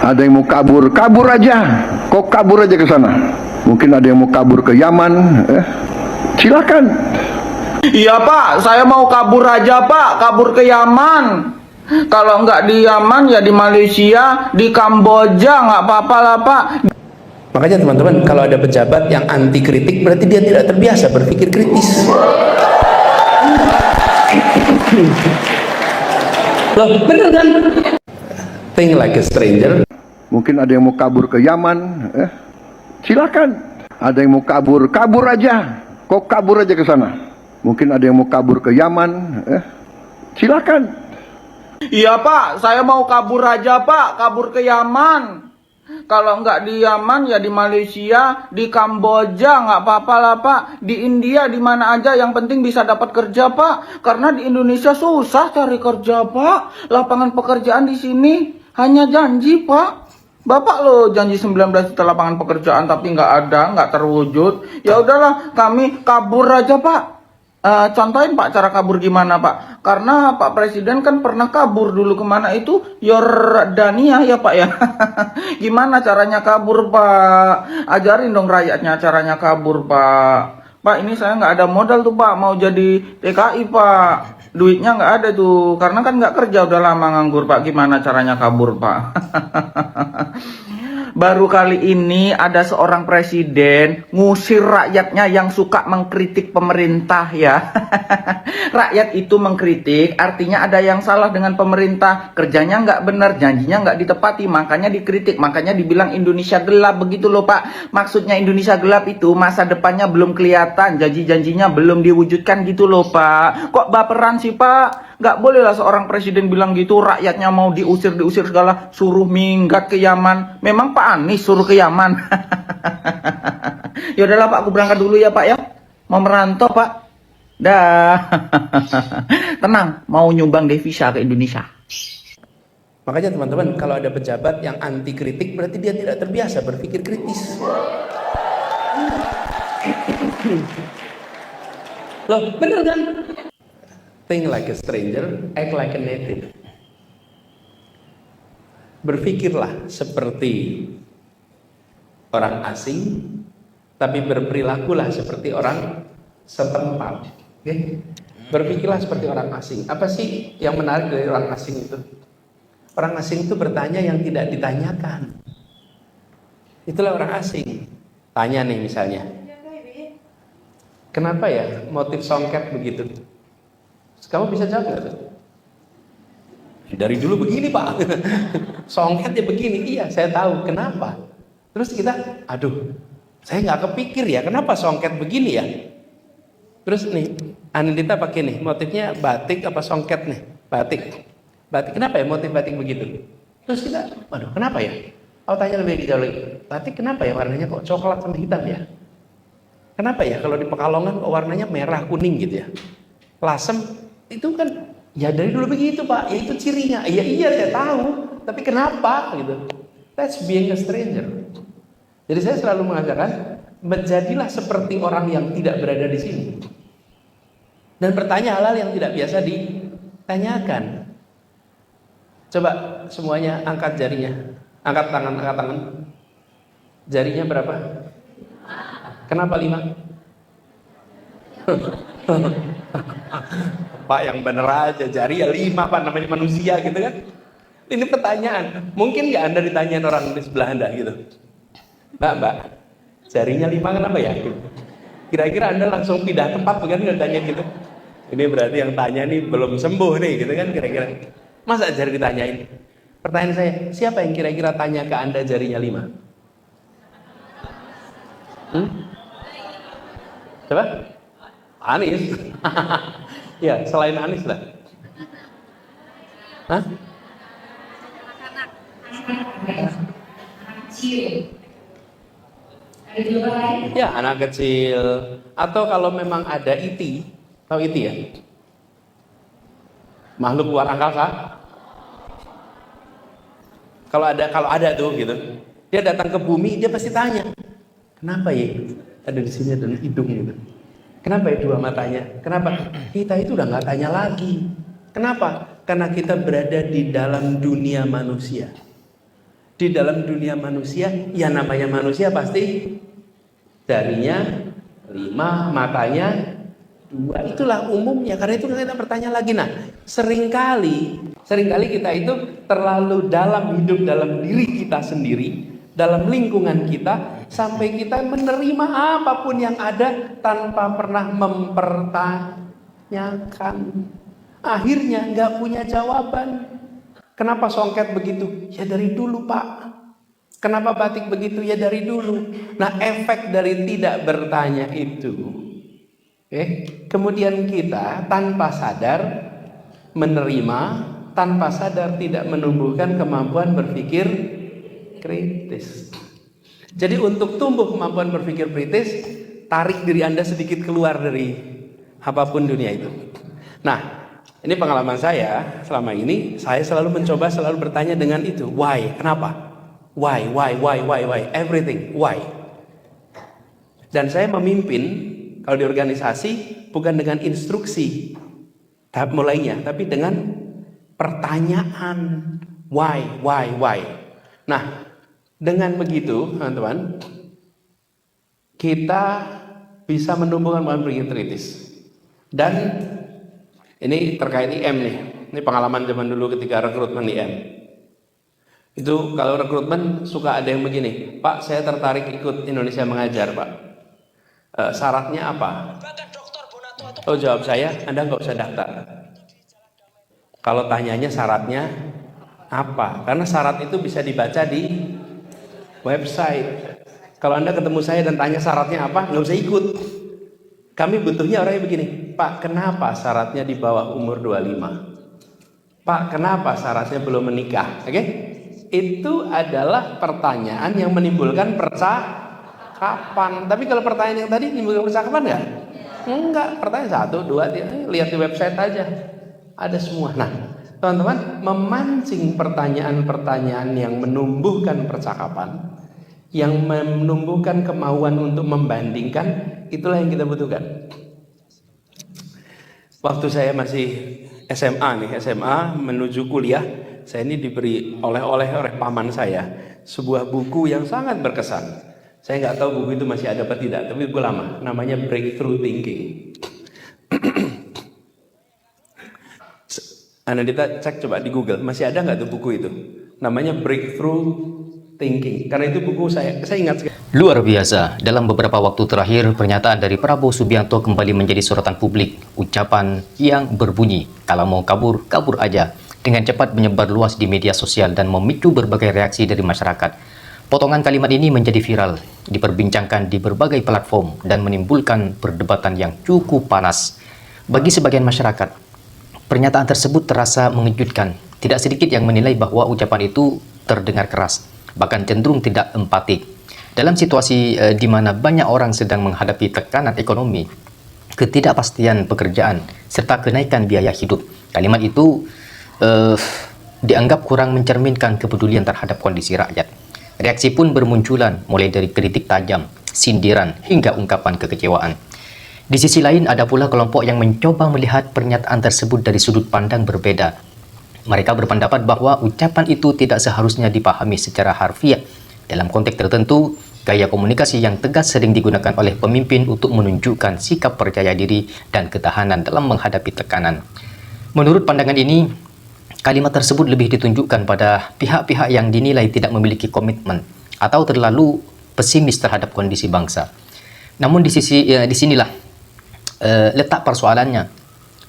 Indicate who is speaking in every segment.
Speaker 1: Ada yang mau kabur, kabur aja. Kok kabur aja ke sana? Mungkin ada yang mau kabur ke Yaman. Silakan.
Speaker 2: Iya Pak, saya mau kabur aja Pak, kabur ke Yaman. Kalau nggak di Yaman ya di Malaysia, di Kamboja, nggak apa-apa lah Pak.
Speaker 3: Makanya teman-teman, kalau ada pejabat yang anti kritik, berarti dia tidak terbiasa berpikir kritis. Loh, bener kan? Think like a stranger.
Speaker 1: Mungkin ada yang mau kabur ke Yaman. Silakan. Ada yang mau kabur, kabur aja. Kok kabur aja ke sana? Mungkin ada yang mau kabur ke Yaman. Silakan.
Speaker 2: Iya Pak, saya mau kabur aja Pak, kabur ke Yaman. Kalau nggak di Yaman ya di Malaysia, di Kamboja, nggak apa-apa lah Pak. Di India, di mana aja, yang penting bisa dapat kerja Pak. Karena di Indonesia susah cari kerja Pak. Lapangan pekerjaan di sini hanya janji Pak. Bapak lo janji 19 juta lapangan pekerjaan tapi nggak ada, nggak terwujud. Ya udahlah, kami kabur aja Pak. Contohin Pak cara kabur gimana Pak? Karena Pak Presiden kan pernah kabur dulu kemana itu? Yordania ya Pak ya. Gimana caranya kabur Pak? Ajarin dong rakyatnya caranya kabur Pak. Pak ini saya nggak ada modal tuh Pak, mau jadi TKI Pak. Duitnya nggak ada tuh, karena kan nggak kerja udah lama nganggur Pak. Gimana caranya kabur Pak? Baru kali ini ada seorang presiden ngusir rakyatnya yang suka mengkritik pemerintah ya. Rakyat itu mengkritik, artinya ada yang salah dengan pemerintah. Kerjanya nggak benar, janjinya nggak ditepati, makanya dikritik. Makanya dibilang Indonesia gelap begitu loh Pak. Maksudnya Indonesia gelap itu masa depannya belum kelihatan, janji-janjinya belum diwujudkan gitu loh Pak. Kok baperan sih Pak? Nggak boleh lah seorang presiden bilang gitu, rakyatnya mau diusir segala, suruh minggat ke Yaman. Memang Pak Anies suruh ke Yaman. Ya udahlah Pak, aku berangkat dulu ya Pak ya. Mau merantau Pak. Dah. Tenang, mau nyumbang devisa ke Indonesia.
Speaker 3: Makanya teman-teman, kalau ada pejabat yang anti kritik, berarti dia tidak terbiasa berpikir kritis. Loh, bener kan? Think like a stranger, act like a native. Berpikirlah seperti orang asing, tapi berperilakulah seperti orang setempat. Okay? Berpikirlah seperti orang asing. Apa sih yang menarik dari orang asing itu? Orang asing itu bertanya yang tidak ditanyakan. Itulah orang asing. Tanya nih misalnya, kenapa ya motif songket begitu? Kamu bisa jawab nggak? Dari dulu begini Pak. Songket ya begini. Iya, saya tahu. Kenapa? Terus kita, aduh, saya nggak kepikir ya. Kenapa songket begini ya? Terus nih, Anindita pakai nih, motifnya batik apa songket nih? Batik. Batik. Kenapa ya motif batik begitu? Terus kita, aduh, kenapa ya? Aku tanya lebih jauh lagi. Batik kenapa ya warnanya kok coklat sama hitam ya? Kenapa ya kalau di Pekalongan kok warnanya merah kuning gitu ya? Lasem. Itu kan ya dari dulu begitu Pak, ya itu cirinya. Ya iya saya tahu, tapi kenapa gitu? That's being a stranger. Jadi saya selalu mengatakan, menjadilah seperti orang yang tidak berada di sini dan bertanya hal-hal yang tidak biasa ditanyakan. Coba semuanya angkat jarinya, angkat tangan. Jarinya berapa? Kenapa 5? Pak yang bener aja, jari ya 5 Pak, namanya manusia gitu kan. Ini pertanyaan, mungkin nggak Anda ditanyain orang di sebelah Anda gitu, Mbak, jarinya 5 kenapa ya? Kira-kira Anda langsung pindah tempat bukan nggak ditanya gitu? Ini berarti yang tanya nih belum sembuh nih gitu kan kira-kira. Masa jari ditanyain? Pertanyaan saya, siapa yang kira-kira tanya ke Anda jarinya 5? Coba? Anies. Ya, selain Anies lah. Hah? Ya, anak kecil. Atau kalau memang ada IT, tahu IT ya? Makhluk luar angkasa. Kalau ada tuh gitu. Dia datang ke bumi, dia pasti tanya, kenapa ya ada di sini ada hidung gitu? Kenapa ya 2 matanya? Kenapa? Kita itu udah nggak tanya lagi. Kenapa? Karena kita berada di dalam dunia manusia. Di dalam dunia manusia, ya namanya manusia pasti jarinya 5, matanya 2. Itulah umumnya. Karena itu kita bertanya lagi. Nah, seringkali kita itu terlalu dalam hidup dalam diri kita sendiri, dalam lingkungan kita, sampai kita menerima apapun yang ada tanpa pernah mempertanyakan. Akhirnya nggak punya jawaban. Kenapa songket begitu? Ya dari dulu, Pak. Kenapa batik begitu? Ya dari dulu. Nah, efek dari tidak bertanya itu, kemudian kita tanpa sadar menerima, tanpa sadar tidak menumbuhkan kemampuan berpikir kritis. Jadi untuk tumbuh kemampuan berpikir kritis, tarik diri Anda sedikit keluar dari apapun dunia itu. Nah, ini pengalaman saya selama ini. Saya selalu mencoba selalu bertanya dengan itu. Why? Kenapa? Why? Everything. Why? Dan saya memimpin kalau di organisasi bukan dengan instruksi tahap mulainya, tapi dengan pertanyaan. Why? Nah, dengan begitu, teman-teman, kita bisa menumbuhkan kemampuan berpikir kritis. Dan ini terkait IM nih. Ini pengalaman zaman dulu ketika rekrutmen IM. Itu kalau rekrutmen suka ada yang begini, Pak, saya tertarik ikut Indonesia Mengajar, Pak. Syaratnya apa? Oh, jawab saya, Anda nggak usah daftar. Kalau tanyanya syaratnya apa? Karena syarat itu bisa dibaca di website. Kalau Anda ketemu saya dan tanya syaratnya apa, nggak usah ikut. Kami butuhnya orangnya begini, Pak, kenapa syaratnya di bawah umur 25? Pak, kenapa syaratnya belum menikah? Oke? Itu adalah pertanyaan yang menimbulkan percakapan. Tapi kalau pertanyaan yang tadi menimbulkan percakapan nggak? Enggak. Pertanyaan 1, 2, 3, lihat di website aja. Ada semua. Nah, teman-teman, memancing pertanyaan-pertanyaan yang menumbuhkan percakapan, yang menumbuhkan kemauan untuk membandingkan, itulah yang kita butuhkan. Waktu saya masih SMA menuju kuliah, saya ini diberi oleh paman saya sebuah buku yang sangat berkesan. Saya nggak tahu buku itu masih ada apa tidak, tapi buku lama, namanya Breakthrough Thinking. Anandita cek coba di Google, masih ada nggak tuh buku itu? Namanya Breakthrough Thinking. Karena itu buku saya ingat sekali.
Speaker 4: Luar biasa, dalam beberapa waktu terakhir pernyataan dari Prabowo Subianto kembali menjadi sorotan publik. Ucapan yang berbunyi, kalau mau kabur, kabur aja, dengan cepat menyebar luas di media sosial dan memicu berbagai reaksi dari masyarakat. Potongan kalimat ini menjadi viral, diperbincangkan di berbagai platform dan menimbulkan perdebatan yang cukup panas. Bagi sebagian masyarakat, pernyataan tersebut terasa mengejutkan. Tidak sedikit yang menilai bahwa ucapan itu terdengar keras, bahkan cenderung tidak empatik. Dalam situasi di mana banyak orang sedang menghadapi tekanan ekonomi, ketidakpastian pekerjaan, serta kenaikan biaya hidup, kalimat itu dianggap kurang mencerminkan kepedulian terhadap kondisi rakyat. Reaksi pun bermunculan, mulai dari kritik tajam, sindiran, hingga ungkapan kekecewaan. Di sisi lain, ada pula kelompok yang mencoba melihat pernyataan tersebut dari sudut pandang berbeda. Mereka berpendapat bahwa ucapan itu tidak seharusnya dipahami secara harfiah. Dalam konteks tertentu, gaya komunikasi yang tegas sering digunakan oleh pemimpin untuk menunjukkan sikap percaya diri dan ketahanan dalam menghadapi tekanan. Menurut pandangan ini, kalimat tersebut lebih ditunjukkan pada pihak-pihak yang dinilai tidak memiliki komitmen atau terlalu pesimis terhadap kondisi bangsa. Namun disinilah letak persoalannya.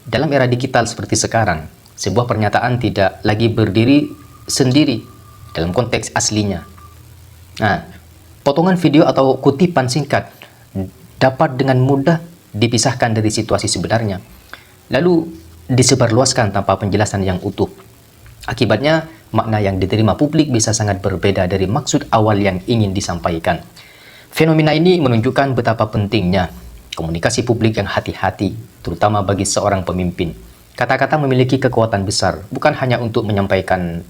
Speaker 4: Dalam era digital seperti sekarang, sebuah pernyataan tidak lagi berdiri sendiri dalam konteks aslinya. Nah, potongan video atau kutipan singkat dapat dengan mudah dipisahkan dari situasi sebenarnya, lalu disebarluaskan tanpa penjelasan yang utuh. Akibatnya, makna yang diterima publik bisa sangat berbeda dari maksud awal yang ingin disampaikan. Fenomena ini menunjukkan betapa pentingnya komunikasi publik yang hati-hati, terutama bagi seorang pemimpin. Kata-kata memiliki kekuatan besar, bukan hanya untuk menyampaikan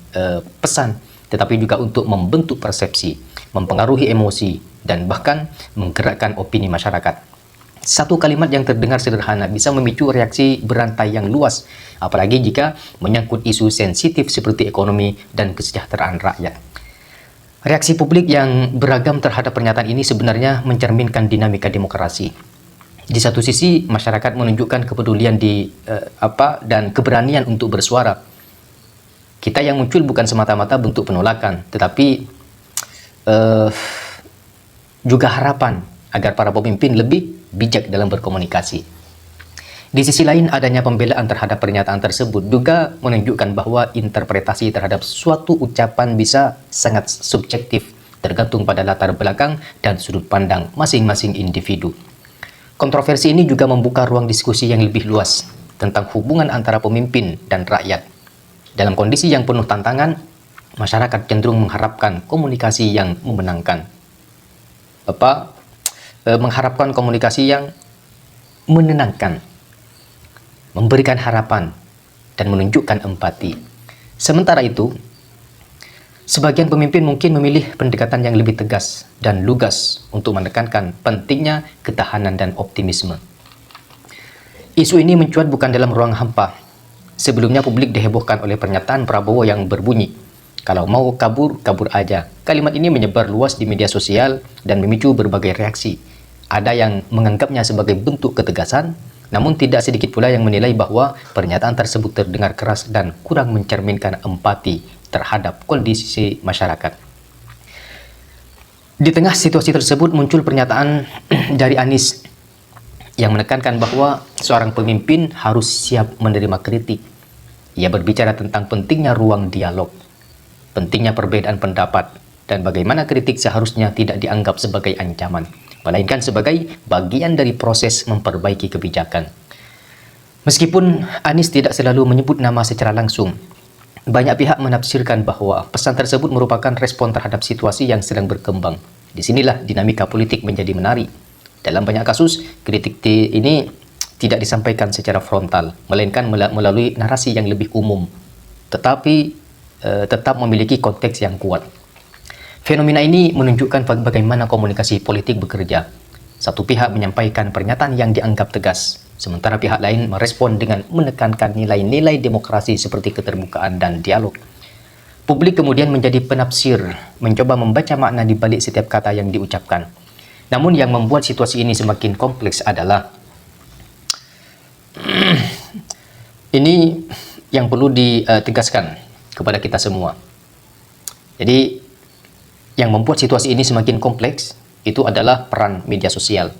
Speaker 4: pesan, tetapi juga untuk membentuk persepsi, mempengaruhi emosi, dan bahkan menggerakkan opini masyarakat. Satu kalimat yang terdengar sederhana bisa memicu reaksi berantai yang luas, apalagi jika menyangkut isu sensitif seperti ekonomi dan kesejahteraan rakyat. Reaksi publik yang beragam terhadap pernyataan ini sebenarnya mencerminkan dinamika demokrasi. Di satu sisi, masyarakat menunjukkan kepedulian dan keberanian untuk bersuara. Kita yang muncul bukan semata-mata bentuk penolakan, tetapi juga harapan agar para pemimpin lebih bijak dalam berkomunikasi. Di sisi lain, adanya pembelaan terhadap pernyataan tersebut juga menunjukkan bahwa interpretasi terhadap suatu ucapan bisa sangat subjektif, tergantung pada latar belakang dan sudut pandang masing-masing individu. Kontroversi ini juga membuka ruang diskusi yang lebih luas tentang hubungan antara pemimpin dan rakyat. Dalam kondisi yang penuh tantangan, masyarakat cenderung mengharapkan komunikasi yang memenangkan. Mengharapkan komunikasi yang menenangkan, memberikan harapan, dan menunjukkan empati. Sementara itu, sebagian pemimpin mungkin memilih pendekatan yang lebih tegas dan lugas untuk menekankan pentingnya ketahanan dan optimisme. Isu ini mencuat bukan dalam ruang hampa. Sebelumnya publik dihebohkan oleh pernyataan Prabowo yang berbunyi, "Kalau mau kabur, kabur aja." Kalimat ini menyebar luas di media sosial dan memicu berbagai reaksi. Ada yang menganggapnya sebagai bentuk ketegasan, namun tidak sedikit pula yang menilai bahwa pernyataan tersebut terdengar keras dan kurang mencerminkan empati terhadap kondisi masyarakat. Di tengah situasi tersebut muncul pernyataan dari Anies yang menekankan bahwa seorang pemimpin harus siap menerima kritik. Ia berbicara tentang pentingnya ruang dialog, pentingnya perbedaan pendapat, dan bagaimana kritik seharusnya tidak dianggap sebagai ancaman, melainkan sebagai bagian dari proses memperbaiki kebijakan. Meskipun Anies tidak selalu menyebut nama secara langsung, banyak pihak menafsirkan bahwa pesan tersebut merupakan respon terhadap situasi yang sedang berkembang. Disinilah dinamika politik menjadi menarik. Dalam banyak kasus, kritik ini tidak disampaikan secara frontal, melainkan melalui narasi yang lebih umum, tetapi tetap memiliki konteks yang kuat. Fenomena ini menunjukkan bagaimana komunikasi politik bekerja. Satu pihak menyampaikan pernyataan yang dianggap tegas, sementara pihak lain merespon dengan menekankan nilai-nilai demokrasi seperti keterbukaan dan dialog. Publik kemudian menjadi penafsir, mencoba membaca makna di balik setiap kata yang diucapkan. Namun yang membuat situasi ini semakin kompleks adalah ini yang perlu ditegaskan kepada kita semua. Jadi yang membuat situasi ini semakin kompleks itu adalah peran media sosial.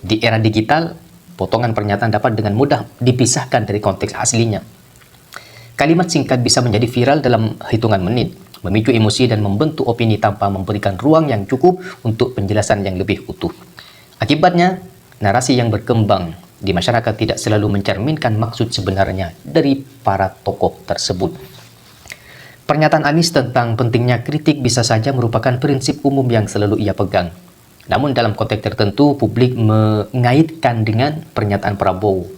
Speaker 4: Di era digital, potongan pernyataan dapat dengan mudah dipisahkan dari konteks aslinya. Kalimat singkat bisa menjadi viral dalam hitungan menit, memicu emosi dan membentuk opini tanpa memberikan ruang yang cukup untuk penjelasan yang lebih utuh. Akibatnya, narasi yang berkembang di masyarakat tidak selalu mencerminkan maksud sebenarnya dari para tokoh tersebut. Pernyataan Anies tentang pentingnya kritik bisa saja merupakan prinsip umum yang selalu ia pegang. Namun dalam konteks tertentu, publik mengaitkan dengan pernyataan Prabowo.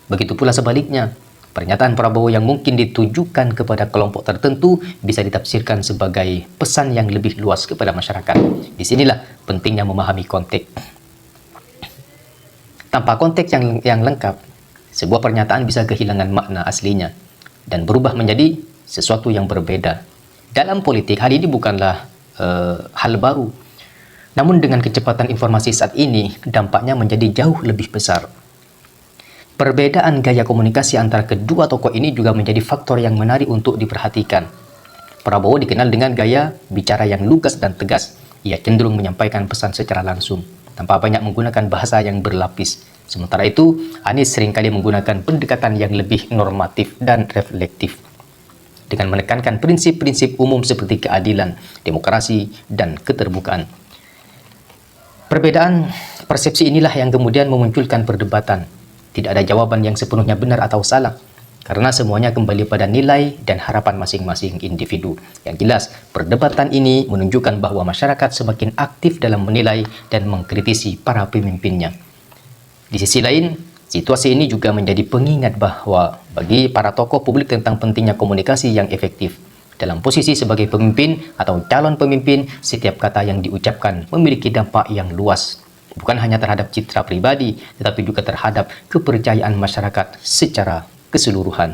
Speaker 4: Begitu pula sebaliknya, pernyataan Prabowo yang mungkin ditujukan kepada kelompok tertentu bisa ditafsirkan sebagai pesan yang lebih luas kepada masyarakat. Disinilah pentingnya memahami konteks. Tanpa konteks yang lengkap, sebuah pernyataan bisa kehilangan makna aslinya dan berubah menjadi sesuatu yang berbeda. Dalam politik, hal ini bukanlah hal baru. Namun dengan kecepatan informasi saat ini, dampaknya menjadi jauh lebih besar. Perbedaan gaya komunikasi antara kedua tokoh ini juga menjadi faktor yang menarik untuk diperhatikan. Prabowo dikenal dengan gaya bicara yang lugas dan tegas. Ia cenderung menyampaikan pesan secara langsung, tanpa banyak menggunakan bahasa yang berlapis. Sementara itu, Anies seringkali menggunakan pendekatan yang lebih normatif dan reflektif, dengan menekankan prinsip-prinsip umum seperti keadilan, demokrasi, dan keterbukaan. Perbedaan persepsi inilah yang kemudian memunculkan perdebatan. Tidak ada jawaban yang sepenuhnya benar atau salah, karena semuanya kembali pada nilai dan harapan masing-masing individu. Yang jelas, perdebatan ini menunjukkan bahwa masyarakat semakin aktif dalam menilai dan mengkritisi para pemimpinnya. Di sisi lain, situasi ini juga menjadi pengingat bahwa bagi para tokoh publik tentang pentingnya komunikasi yang efektif. Dalam posisi sebagai pemimpin atau calon pemimpin, setiap kata yang diucapkan memiliki dampak yang luas. Bukan hanya terhadap citra pribadi, tetapi juga terhadap kepercayaan masyarakat secara keseluruhan.